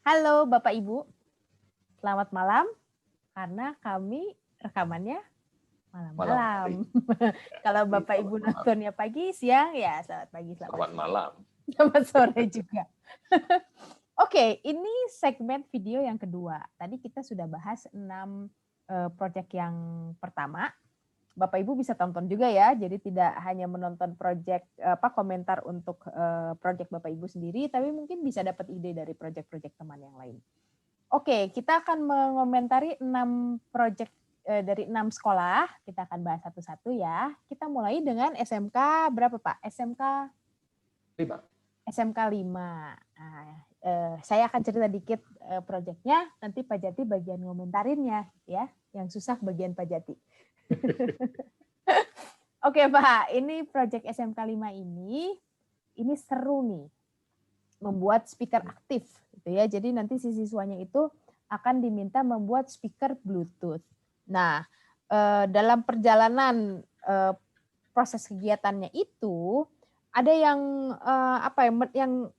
Halo Bapak Ibu, selamat malam karena kami rekamannya malam-malam. Kalau Bapak Ibu nontonnya pagi, siang, ya selamat pagi, selamat malam. Selamat sore juga. Oke, ini segmen video yang kedua. Tadi kita sudah bahas 6 proyek yang pertama. Bapak Ibu bisa tonton juga ya, jadi tidak hanya menonton komentar untuk proyek Bapak Ibu sendiri, tapi mungkin bisa dapat ide dari proyek-proyek teman yang lain. Oke, kita akan mengomentari 6 proyek dari 6 sekolah. Kita akan bahas satu-satu ya. Kita mulai dengan SMK berapa Pak? SMK 5. SMK 5. Nah, saya akan cerita dikit proyeknya, nanti Pak Jati bagian ngomentarinnya ya. Yang susah bagian Pak Jati. Oke Pak, ini proyek SMK 5 ini seru nih. Membuat speaker aktif gitu ya. Jadi nanti si siswanya itu akan diminta membuat speaker Bluetooth. Nah, dalam perjalanan proses kegiatannya itu ada yang yang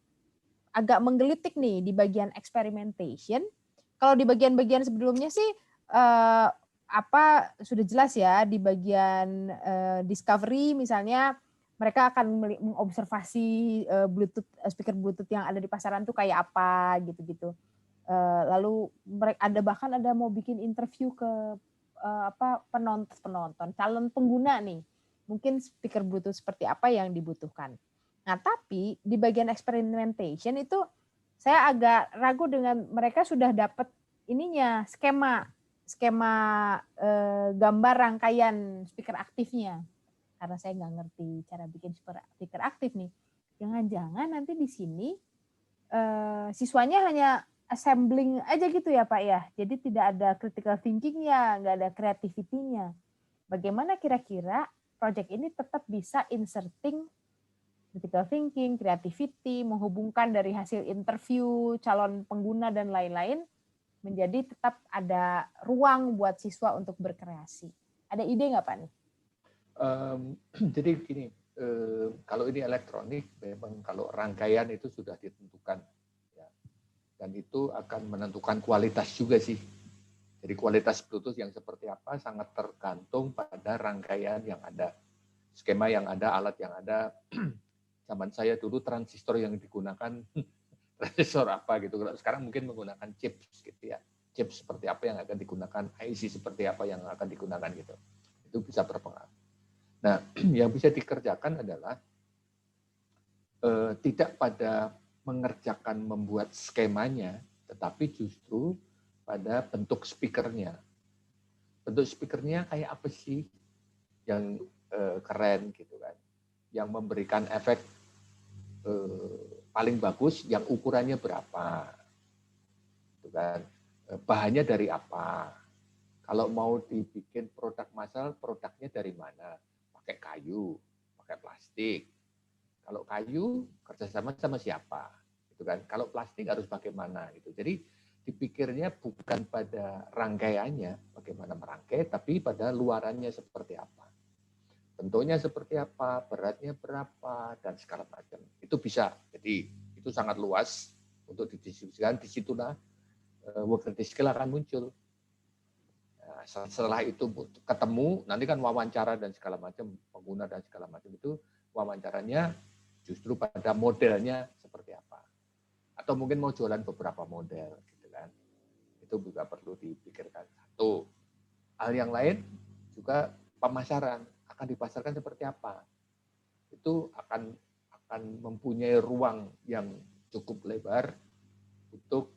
agak menggelitik nih di bagian experimentation. Kalau di bagian-bagian sebelumnya sih sudah jelas ya, di bagian discovery misalnya mereka akan mengobservasi speaker Bluetooth yang ada di pasaran tuh kayak apa gitu-gitu. Lalu bahkan ada mau bikin interview ke penonton, calon pengguna nih. Mungkin speaker Bluetooth seperti apa yang dibutuhkan. Nah, tapi di bagian experimentation itu saya agak ragu dengan mereka sudah dapat skema gambar rangkaian speaker aktifnya. Karena saya nggak ngerti cara bikin speaker aktif nih. Jangan-jangan nanti di sini siswanya hanya assembling aja gitu ya Pak ya. Jadi tidak ada critical thinking-nya, nggak ada creativity-nya. Bagaimana kira-kira project ini tetap bisa inserting critical thinking, creativity, menghubungkan dari hasil interview, calon pengguna dan lain-lain, menjadi tetap ada ruang buat siswa untuk berkreasi. Ada ide nggak Pak nih? Jadi gini, kalau ini elektronik, memang kalau rangkaian itu sudah ditentukan, ya. Dan itu akan menentukan kualitas juga sih. Jadi kualitas Bluetooth yang seperti apa sangat tergantung pada rangkaian yang ada, skema yang ada, alat yang ada. Zaman saya dulu transistor yang digunakan transistor apa gitu. Sekarang mungkin menggunakan chips gitu ya. Chips seperti apa yang akan digunakan, IC seperti apa yang akan digunakan gitu. Itu bisa berpengaruh. Nah, yang bisa dikerjakan adalah tidak pada mengerjakan membuat skemanya, tetapi justru pada bentuk speakernya. Bentuk speakernya kayak apa sih yang keren gitu kan, yang memberikan efek paling bagus, yang ukurannya berapa, gitu kan, bahannya dari apa. Kalau mau dibikin produk massal, produknya dari mana? Pakai kayu, pakai plastik. Kalau kayu kerjasama sama siapa, gitu kan? Kalau plastik harus bagaimana, gitu. Jadi dipikirnya bukan pada rangkaiannya, bagaimana merangkai, tapi pada luarannya seperti apa, bentuknya seperti apa, beratnya berapa, dan segala macam. Itu bisa. Jadi itu sangat luas untuk didiskusikan. Disitulah work skill akan muncul. Setelah itu ketemu, nanti kan wawancara dan segala macam, pengguna dan segala macam itu wawancaranya justru pada modelnya seperti apa. Atau mungkin mau jualan beberapa model, gitu kan. Itu juga perlu dipikirkan. Satu. Hal yang lain juga pemasaran, akan dipasarkan seperti apa. Itu akan mempunyai ruang yang cukup lebar untuk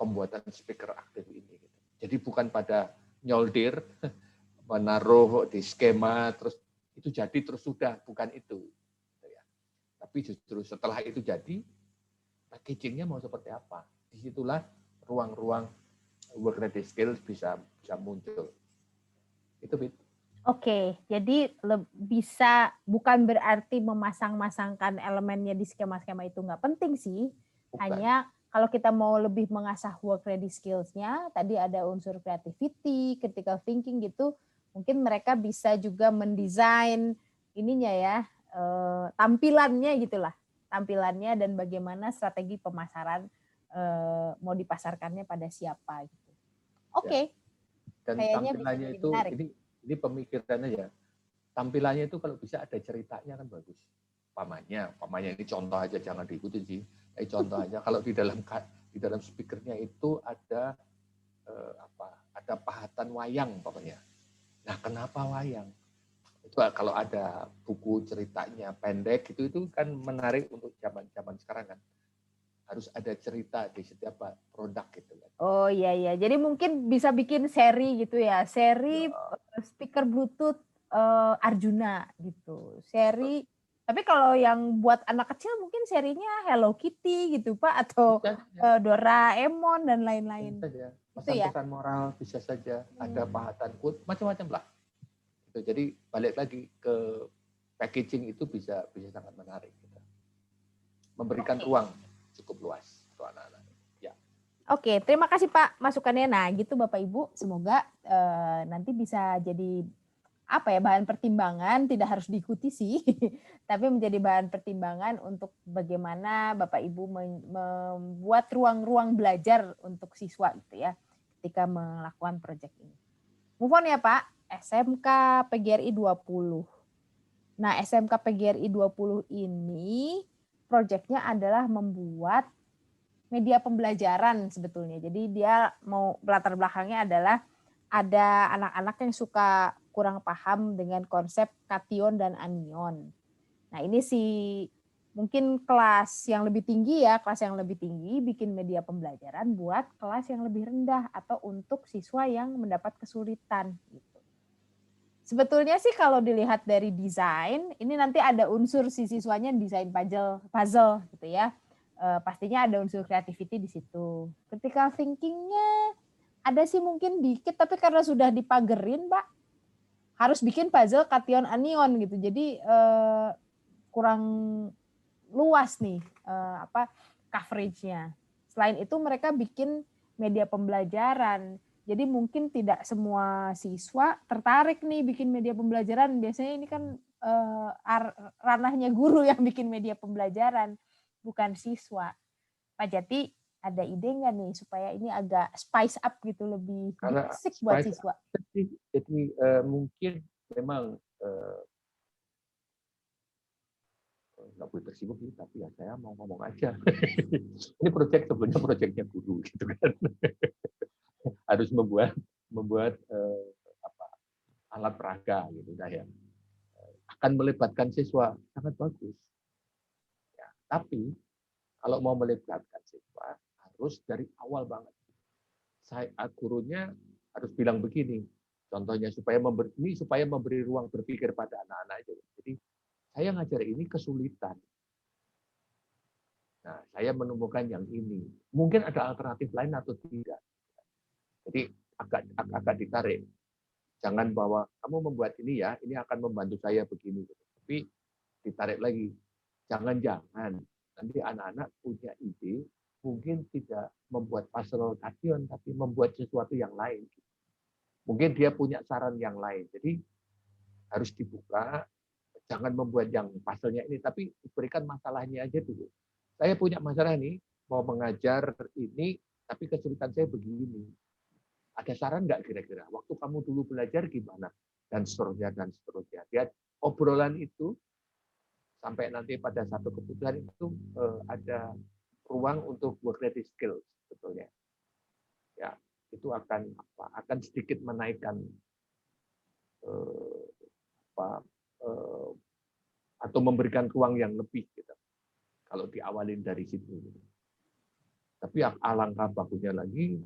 pembuatan speaker aktif ini. Jadi bukan pada nyoldir, menaruh di skema, terus itu jadi terus sudah, bukan itu. Tapi justru setelah itu jadi, packagingnya mau seperti apa. Disitulah ruang-ruang work ready skills bisa muncul. Itu Bit. Oke, jadi bisa bukan berarti memasang-masangkan elemennya di skema-skema itu nggak penting sih. Bukan. Hanya kalau kita mau lebih mengasah work ready skills-nya, tadi ada unsur creativity, critical thinking gitu, mungkin mereka bisa juga mendesain ininya ya, tampilannya gitulah. Tampilannya dan bagaimana strategi pemasaran mau dipasarkannya pada siapa gitu. Ya. Oke. Dan Kayaknya bisa tampilannya jadi itu menarik. ini pemikirannya ya. Tampilannya itu kalau bisa ada ceritanya kan bagus. Pamannya ini contoh aja, jangan diikuti sih. Contoh aja kalau di dalam speakernya itu ada ada pahatan wayang pokoknya. Nah, kenapa wayang? Itu kalau ada buku ceritanya pendek itu kan menarik untuk zaman sekarang kan. Harus ada cerita di setiap produk gitu kan. Oh iya. Jadi mungkin bisa bikin seri gitu ya. Seri speaker Bluetooth Arjuna gitu. Seri. Tapi kalau yang buat anak kecil mungkin serinya Hello Kitty gitu Pak, atau Doraemon dan lain-lain. Pesan-pesan moral bisa saja, ada pahatan quote, macam-macam lah. Gitu. Jadi balik lagi ke packaging itu bisa sangat menarik. Gitu. Memberikan ruang cukup luas untuk anak-anak. Ya. Oke, terima kasih Pak masukannya. Nah gitu Bapak Ibu, semoga nanti bisa jadi bahan pertimbangan, tidak harus diikuti sih, tapi menjadi bahan pertimbangan untuk bagaimana Bapak Ibu membuat ruang-ruang belajar untuk siswa gitu ya, ketika melakukan proyek ini. Move on ya Pak, SMK PGRI 20. Nah SMK PGRI 20 ini proyeknya adalah membuat media pembelajaran sebetulnya. Jadi dia mau latar belakangnya adalah ada anak-anak yang suka kurang paham dengan konsep kation dan anion. Nah ini mungkin kelas yang lebih tinggi ya, kelas yang lebih tinggi bikin media pembelajaran buat kelas yang lebih rendah atau untuk siswa yang mendapat kesulitan. Gitu. Sebetulnya sih kalau dilihat dari desain, ini nanti ada unsur si siswanya desain puzzle gitu ya. Pastinya ada unsur creativity di situ. Ketika thinkingnya ada sih mungkin dikit, tapi karena sudah dipagerin, Pak, harus bikin puzzle kation anion gitu. Jadi kurang luas nih coverage-nya. Selain itu mereka bikin media pembelajaran. Jadi mungkin tidak semua siswa tertarik nih bikin media pembelajaran. Biasanya ini kan ranahnya guru yang bikin media pembelajaran, bukan siswa. Pak Jati, ada ide nggak nih supaya ini agak spice up gitu, lebih asik buat siswa? Jadi mungkin memang nggak boleh tersinggung sih, tapi ya saya mau ngomong aja. Ini sebenarnya proyeknya guru gitu kan. Harus membuat alat peraga gitu ya. Akan melibatkan siswa sangat bagus. Ya, tapi kalau mau melibatkan siswa harus dari awal banget. Gurunya harus bilang begini. Contohnya supaya memberi ruang berpikir pada anak-anak itu. Jadi saya ngajar ini kesulitan. Nah, saya menemukan yang ini. Mungkin ada alternatif lain atau tidak. Jadi agak ditarik. Jangan bahwa kamu membuat ini ya, ini akan membantu saya begini. Tapi ditarik lagi. Jangan-jangan nanti anak-anak punya ide, mungkin tidak membuat puzzle kation, tapi membuat sesuatu yang lain. Mungkin dia punya saran yang lain. Jadi harus dibuka. Jangan membuat yang puzzle-nya ini, tapi berikan masalahnya aja dulu. Saya punya masalah nih, mau mengajar ini, tapi kesulitan saya begini. Ada saran nggak kira-kira? Waktu kamu dulu belajar gimana? Dan seterusnya, dan seterusnya. Lihat, obrolan itu, sampai nanti pada satu keputusan itu ada ruang untuk work ready skills, sebetulnya. Ya, itu akan sedikit menaikkan atau memberikan ruang yang lebih gitu. Kalau diawalin dari situ. Tapi alangkah bagusnya lagi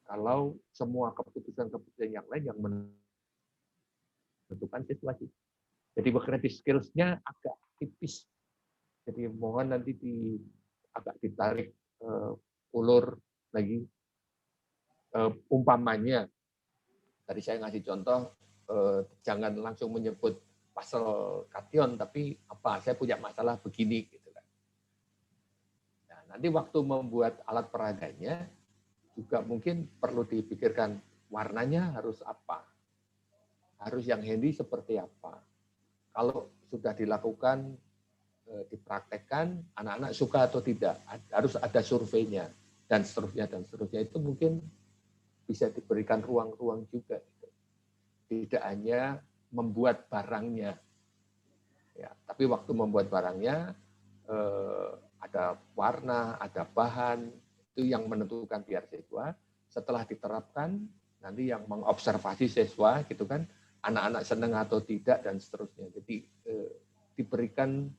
kalau semua keputusan-keputusan yang lain yang menentukan situasi. Jadi work skills-nya agak tipis. Jadi mohon nanti agak ditarik ulur lagi. Umpamanya, tadi saya ngasih contoh, jangan langsung menyebut puzzle kation, tapi saya punya masalah begini gitu kan. Nah, nanti waktu membuat alat peraganya juga mungkin perlu dipikirkan warnanya harus apa, harus yang handy seperti apa. Kalau sudah dilakukan dipraktekkan, anak-anak suka atau tidak, harus ada surveinya dan seterusnya dan seterusnya. Itu mungkin bisa diberikan ruang-ruang juga, gitu. Tidak hanya membuat barangnya, ya, tapi waktu membuat barangnya ada warna, ada bahan, itu yang menentukan biar siswa. Setelah diterapkan, nanti yang mengobservasi siswa, gitu kan, anak-anak senang atau tidak dan seterusnya. Jadi diberikan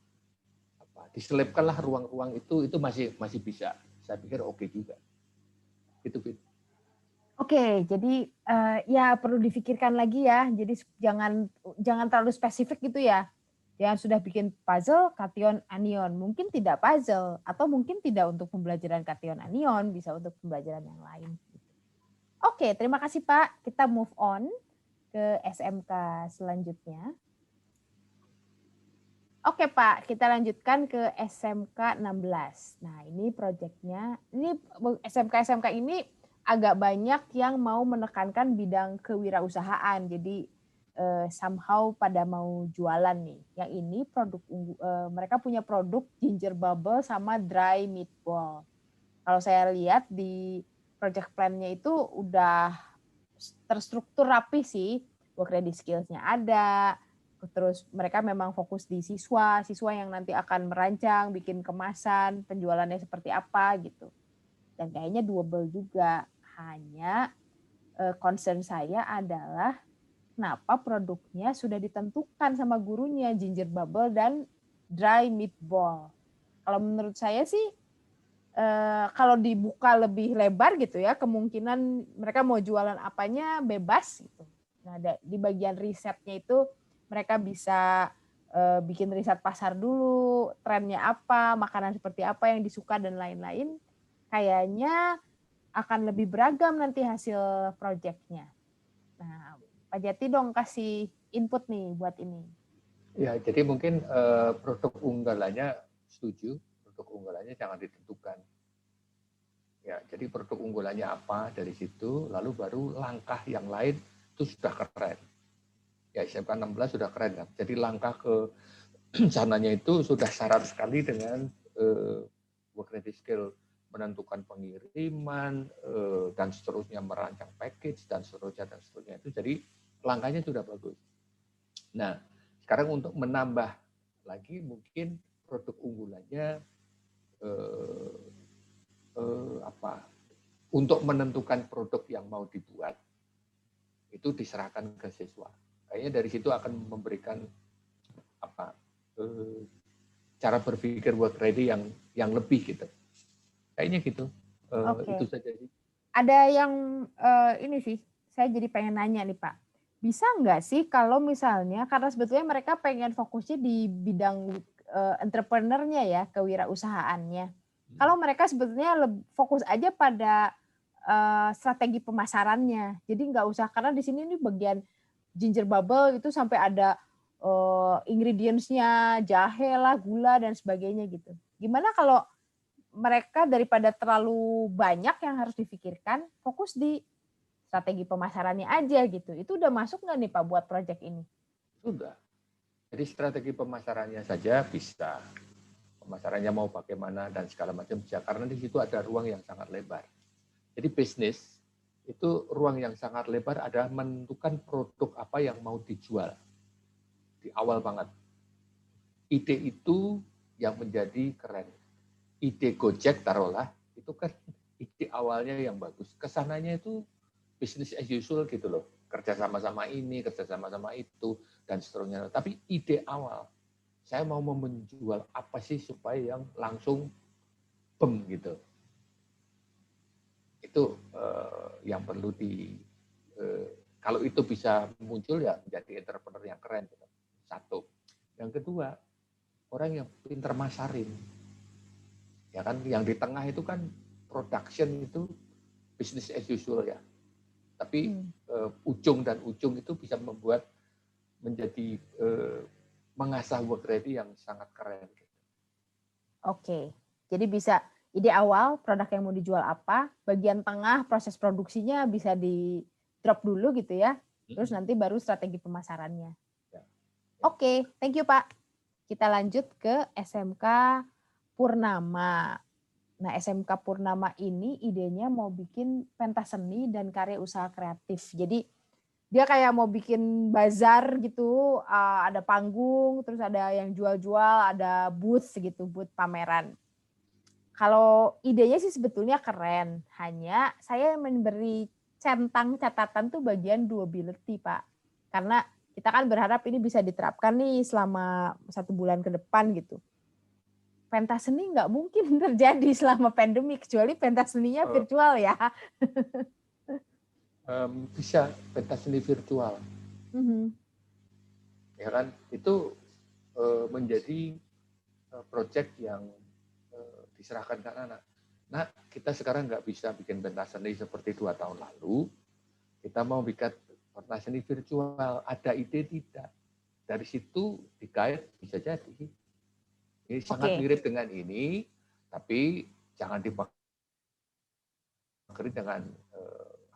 diselipkanlah ruang-ruang itu masih bisa. Saya pikir oke juga. Itu. Oke, jadi ya perlu difikirkan lagi ya. Jadi jangan terlalu spesifik gitu ya. Yang sudah bikin puzzle kation anion, mungkin tidak puzzle atau mungkin tidak untuk pembelajaran kation anion, bisa untuk pembelajaran yang lain. Oke, terima kasih Pak. Kita move on ke SMK selanjutnya. Oke Pak, kita lanjutkan ke SMK 16. Nah ini proyeknya, ini SMK-SMK ini agak banyak yang mau menekankan bidang kewirausahaan. Jadi somehow pada mau jualan nih. Yang ini produk mereka punya produk ginger bubble sama dry meatball. Kalau saya lihat di project plan-nya itu udah terstruktur rapi sih. Work ready skills-nya ada, terus mereka memang fokus di siswa yang nanti akan merancang, bikin kemasan, penjualannya seperti apa gitu. Dan kayaknya doable juga. Hanya concern saya adalah kenapa produknya sudah ditentukan sama gurunya, ginger bubble dan dry meatball. Kalau menurut saya sih kalau dibuka lebih lebar gitu ya, kemungkinan mereka mau jualan apanya bebas gitu. Nah, di bagian risetnya itu mereka bisa bikin riset pasar dulu, trennya apa, makanan seperti apa yang disuka dan lain-lain. Kayaknya akan lebih beragam nanti hasil proyeknya. Nah, Pak Jati dong kasih input nih buat ini. Ya, jadi mungkin produk unggulannya setuju, produk unggulannya jangan ditentukan. Ya, jadi produk unggulannya apa dari situ, lalu baru langkah yang lain itu sudah keren. Ya, SMK 16 sudah keren kan. Jadi langkah ke sananya itu sudah syarat sekali dengan work ready skill, menentukan pengiriman dan seterusnya, merancang package dan seterusnya itu. Jadi langkahnya sudah bagus. Nah, sekarang untuk menambah lagi mungkin produk unggulannya untuk menentukan produk yang mau dibuat itu diserahkan ke siswa. Kayaknya dari situ akan memberikan cara berpikir work ready yang lebih gitu. Kayaknya gitu. Itu saja sih. Ada yang ini sih, saya jadi pengen nanya nih Pak. Bisa nggak sih kalau misalnya, karena sebetulnya mereka pengen fokusnya di bidang entrepreneurnya ya, kewirausahaannya. Kalau mereka sebetulnya fokus aja pada strategi pemasarannya. Jadi nggak usah, karena di sini nih bagian ginger bubble itu sampai ada ingredients-nya, jahe lah, gula dan sebagainya gitu. Gimana kalau mereka daripada terlalu banyak yang harus difikirkan, fokus di strategi pemasarannya aja gitu. Itu udah masuk nggak nih Pak buat proyek ini? Sudah. Jadi strategi pemasarannya saja bisa. Pemasarannya mau bagaimana dan segala macam bisa. Karena di situ ada ruang yang sangat lebar. Jadi bisnis itu ruang yang sangat lebar adalah menentukan produk apa yang mau dijual. Di awal banget. Ide itu yang menjadi keren. Ide Gojek taruhlah, itu kan ide awalnya yang bagus. Kesananya itu bisnis as usual gitu loh. Kerja sama-sama ini, kerja sama-sama itu, dan seterusnya. Tapi ide awal, saya mau menjual apa sih supaya yang langsung bem gitu. Itu yang perlu kalau itu bisa muncul ya menjadi entrepreneur yang keren. Gitu. Satu. Yang kedua, orang yang pintar masarin. Ya kan, yang di tengah itu kan production itu business as usual ya. Tapi ujung dan ujung itu bisa membuat menjadi mengasah work ready yang sangat keren. Oke, jadi bisa ide awal produk yang mau dijual apa, bagian tengah proses produksinya bisa di drop dulu gitu ya, terus nanti baru strategi pemasarannya. Oke, thank you Pak. kita lanjut ke SMK Purnama. Nah, SMK Purnama ini idenya mau bikin pentas seni dan karya usaha kreatif. Jadi dia kayak mau bikin bazar gitu, ada panggung, terus ada yang jual-jual, ada booth gitu, booth pameran. Kalau idenya sih sebetulnya keren, hanya saya memberi centang catatan tuh bagian durability, Pak. Karena kita kan berharap ini bisa diterapkan nih selama 1 bulan ke depan gitu. Pentas seni nggak mungkin terjadi selama pandemi, kecuali pentas seninya virtual ya. Bisa pentas seni virtual. Ya kan, itu menjadi proyek yang diserahkan ke anak-anak. Nah, kita sekarang nggak bisa bikin pentas seni seperti 2 tahun lalu. Kita mau bikin pentas seni virtual. Ada ide tidak? Dari situ dikait bisa jadi. Ini sangat mirip dengan ini, tapi jangan dipakari dengan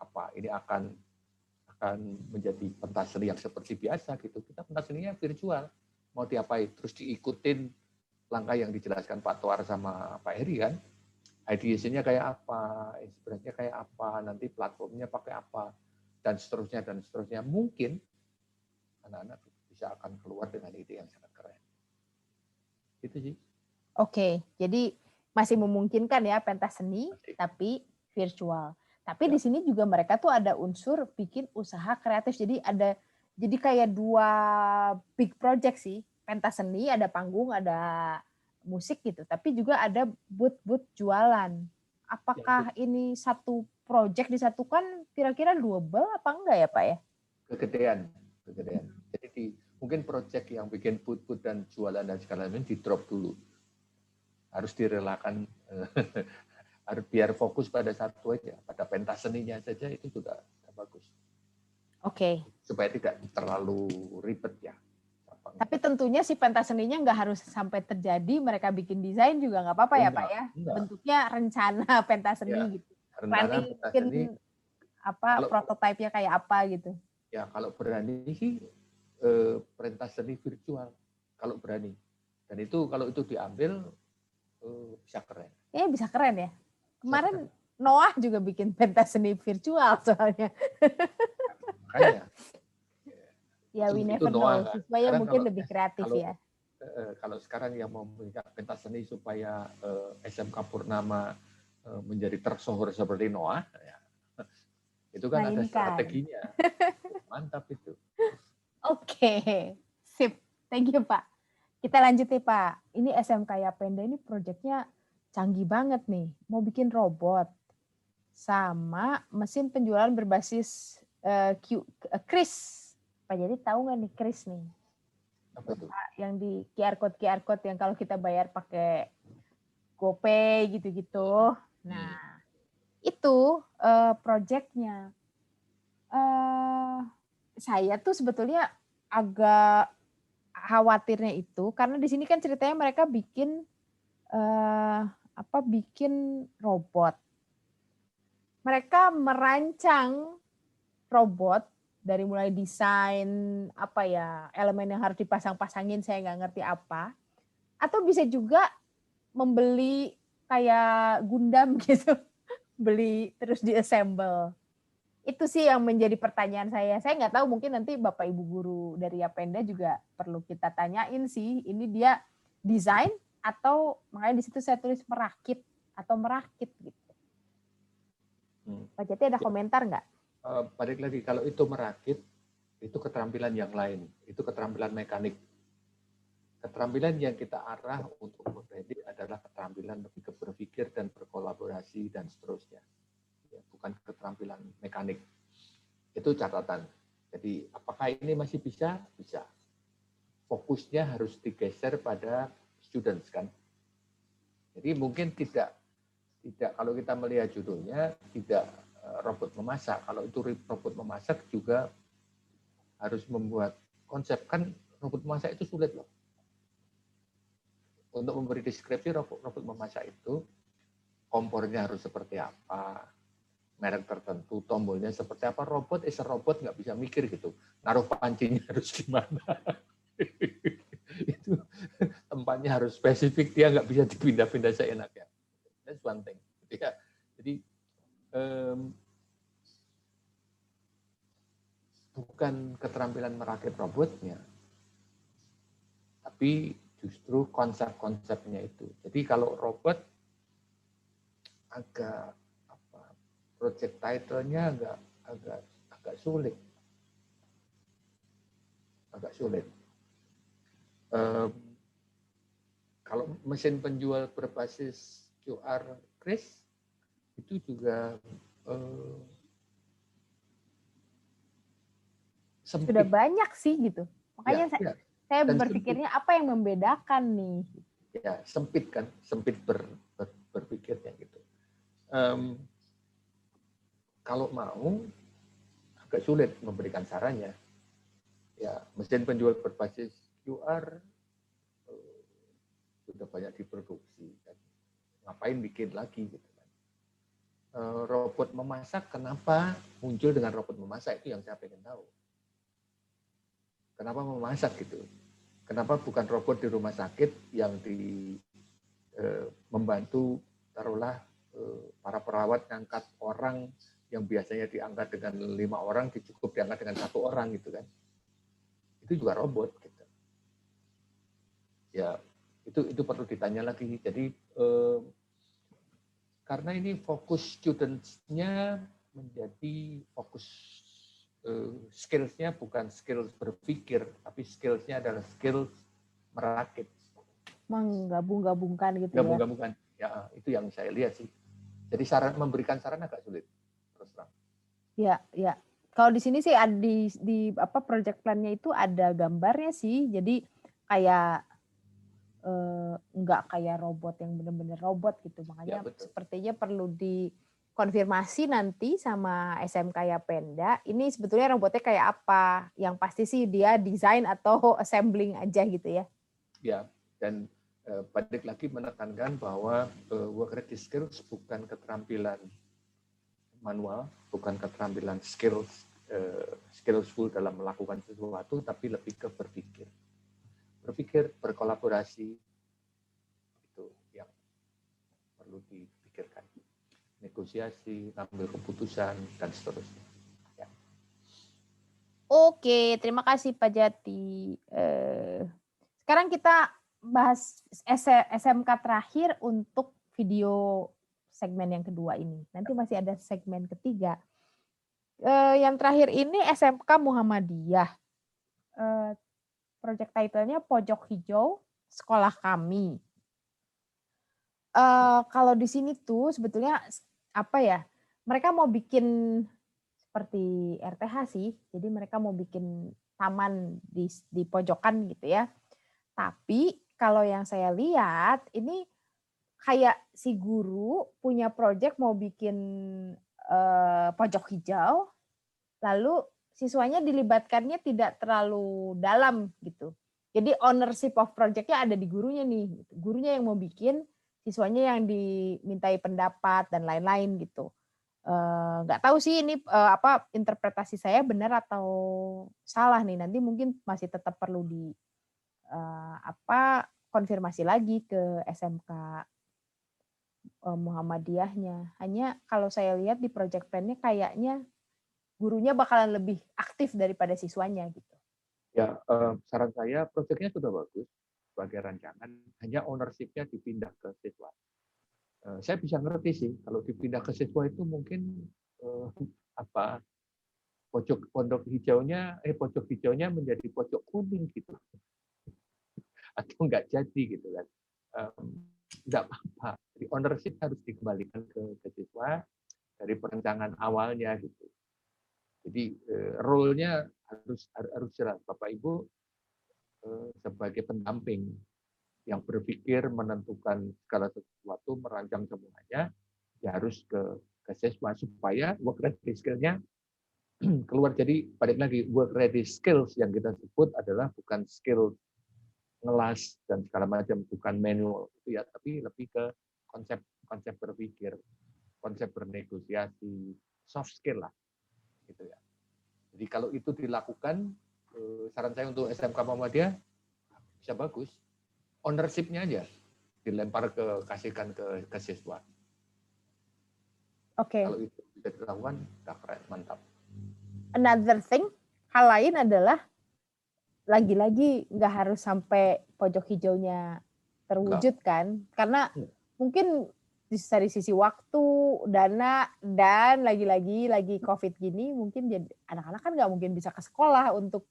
apa. Ini akan menjadi pentas seni yang seperti biasa gitu. Kita pentas seninya virtual. Mau diapain? Terus diikutin langkah yang dijelaskan Pak Toar sama Pak Heri kan. Ideasinya kayak apa, inspirasinya kayak apa, nanti platformnya pakai apa, dan seterusnya. Mungkin anak-anak bisa akan keluar dengan ide yang sangat keren. Itu sih. Oke, jadi masih memungkinkan ya pentas seni, tapi virtual. Tapi di sini juga mereka tuh ada unsur bikin usaha kreatif. Jadi kayak 2 big project sih. Pentas seni, ada panggung, ada musik gitu. Tapi juga ada booth jualan. Apakah ini satu project disatukan kira-kira doable apa enggak ya Pak ya? Kegedean. Jadi mungkin project yang bikin booth dan jualan dan segala macam di drop dulu. Harus direlakan harus biar fokus pada satu aja, pada pentas seninya saja itu juga bagus. Oke. Supaya tidak terlalu ribet ya. Tapi tentunya si pentas seninya nggak harus sampai terjadi, mereka bikin desain juga nggak apa-apa ya Pak ya? Enggak. Bentuknya rencana pentas seni ya, gitu. Planning bikin prototipenya kayak apa gitu. Ya kalau berani sih pentas seni virtual, kalau berani. Dan itu kalau itu diambil bisa keren. Bisa keren ya. Kemarin Noah juga bikin pentas seni virtual soalnya. Makanya. Ya, we never know. Supaya mungkin lebih kreatif ya. Kalau sekarang yang mau punya pentas seni supaya SMK Purnama menjadi tersohor seperti Noah, ya, itu kan ada strateginya. Mantap itu. Oke, sip. Thank you Pak. Kita lanjut nih Pak. Ini SMK Yapenda ini proyeknya canggih banget nih. Mau bikin robot sama mesin penjualan berbasis Kris. Pak jadi tahu nggak nih Kris nih? Apa itu? Yang di QR code yang kalau kita bayar pakai GoPay gitu-gitu. Nah, itu proyeknya. Saya tuh sebetulnya agak khawatirnya itu karena di sini kan ceritanya mereka bikin bikin robot. Mereka merancang robot dari mulai desain elemen yang harus dipasang-pasangin saya nggak ngerti apa, atau bisa juga membeli kayak Gundam gitu, beli terus diassemble. Itu sih yang menjadi pertanyaan saya. Saya nggak tahu, mungkin nanti Bapak Ibu guru dari Yapenda juga perlu kita tanyain sih. Ini dia desain atau makanya di situ saya tulis merakit gitu. Pak Jati ada komentar nggak? Balik lagi, kalau itu merakit, itu keterampilan yang lain. Itu keterampilan mekanik. Keterampilan yang kita arah untuk beredik adalah keterampilan lebih ke berpikir dan berkolaborasi dan seterusnya. Ya, bukan keterampilan mekanik. Itu catatan. Jadi apakah ini masih bisa? Bisa. Fokusnya harus digeser pada students kan. Jadi mungkin tidak kalau kita melihat judulnya tidak robot memasak. Kalau itu robot memasak juga harus membuat konsep, kan robot memasak itu sulit loh. Untuk memberi deskripsi robot memasak itu kompornya harus seperti apa, merek tertentu, tombolnya seperti apa. Robot nggak bisa mikir gitu. Naruh pancinya harus gimana. itu tempatnya harus spesifik, dia nggak bisa dipindah-pindah seenaknya. That's one thing. Ya. Jadi bukan keterampilan merakit robotnya, tapi justru konsep-konsepnya itu. Jadi kalau robot agak project title-nya agak sulit. Agak sulit. Kalau mesin penjual berbasis QR Kris itu juga sempit. Sudah banyak sih gitu. Makanya Ya, saya berpikirnya sempit. Apa yang membedakan nih? Ya, sempit kan, sempit berpikirnya gitu. Kalau mau agak sulit memberikan sarannya. Ya, mesin penjual berbasis QR sudah banyak diproduksi. Kan. Ngapain bikin lagi gitu kan? Robot memasak, kenapa muncul dengan robot memasak, itu yang saya pengen tahu. Kenapa memasak gitu? Kenapa bukan robot di rumah sakit yang membantu taruhlah para perawat ngangkat orang yang biasanya diangkat dengan 5 orang cukup diangkat dengan 1 orang gitu kan? Itu juga robot gitu. Ya itu perlu ditanya lagi. Jadi karena ini fokus students-nya menjadi fokus skills-nya bukan skills berpikir, tapi skills-nya adalah skills merakit. Menggabung-gabungkan gitu Gabung-gabungkan. Ya, itu yang saya lihat sih. Jadi memberikan saran agak sulit. Terus terang. Ya. Kalau di sini sih ada di project plan-nya itu ada gambarnya sih. Jadi kayak nggak kayak robot yang benar-benar robot gitu. Makanya sepertinya perlu dikonfirmasi nanti sama SMK Yapenda. Ini sebetulnya robotnya kayak apa? Yang pasti sih dia desain atau assembling aja gitu ya. Ya, dan balik lagi menekankan bahwa work ready skills bukan keterampilan manual, bukan keterampilan skillful dalam melakukan sesuatu, tapi lebih ke berpikir, berkolaborasi, itu yang perlu dipikirkan. Negosiasi, ambil keputusan, dan seterusnya. Ya. Oke, terima kasih Pak Jati. Sekarang kita bahas SMK terakhir untuk video segmen yang kedua ini. Nanti masih ada segmen ketiga. Yang terakhir ini SMK Muhammadiyah. Project title-nya Pojok Hijau Sekolah Kami. Kalau di sini tuh sebetulnya apa ya? Mereka mau bikin seperti RTH sih. Jadi mereka mau bikin taman di pojokan gitu ya. Tapi kalau yang saya lihat ini kayak si guru punya project mau bikin pojok hijau, lalu siswanya dilibatkannya tidak terlalu dalam gitu. Jadi ownership of project-nya ada di gurunya nih. Gurunya yang mau bikin, siswanya yang dimintai pendapat dan lain-lain gitu. Nggak tahu sih ini interpretasi saya benar atau salah nih. Nanti mungkin masih tetap perlu konfirmasi lagi ke SMK Muhammadiyahnya. Hanya kalau saya lihat di project plan-nya kayaknya gurunya bakalan lebih aktif daripada siswanya gitu. Ya, saran saya proyeknya sudah bagus sebagai rancangan, hanya ownership-nya dipindah ke siswa. Saya bisa ngerti sih kalau dipindah ke siswa itu mungkin pojok hijaunya menjadi pojok kuning gitu, atau nggak jadi gitu kan. Nggak apa-apa. Jadi ownership harus dikembalikan ke siswa dari perencanaan awalnya gitu. Jadi role-nya harus jelas. Bapak Ibu sebagai pendamping yang berpikir menentukan segala sesuatu, merancang semuanya, ya harus ke siswa supaya work ready skill-nya keluar. Jadi balik lagi, work ready skills yang kita sebut adalah bukan skill ngelas dan segala macam, bukan manual itu ya, tapi lebih ke konsep berpikir, konsep bernegosiasi, soft skill lah, gitu ya. Jadi kalau itu dilakukan, saran saya untuk SMK Muhammadiyah bisa bagus. Ownership-nya aja dilempar kasihkan ke siswa. Oke. Kalau itu bisa dilakukan, udah keren, mantap. Another thing, hal lain adalah lagi-lagi nggak harus sampai pojok hijaunya terwujud kan, karena mungkin dari sisi waktu, dana, dan lagi COVID gini, mungkin jadi anak-anak kan nggak mungkin bisa ke sekolah untuk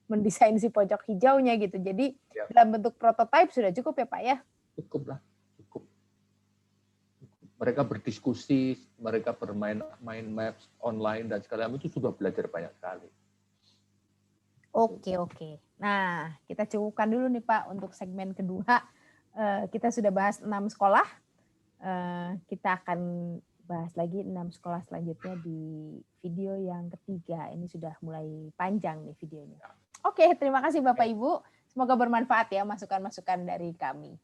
mendesain si pojok hijaunya gitu. Jadi dalam bentuk prototipe sudah cukup ya Pak ya? Cukup lah, cukup. Mereka berdiskusi, mereka main maps online dan segala macam itu sudah belajar banyak sekali. Oke. Nah, kita cukupkan dulu nih Pak untuk segmen kedua. Kita sudah bahas 6 sekolah. Kita akan bahas lagi 6 sekolah selanjutnya di video yang ketiga. Ini sudah mulai panjang nih videonya. Oke, terima kasih Bapak Ibu. Semoga bermanfaat ya masukan-masukan dari kami.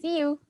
See you.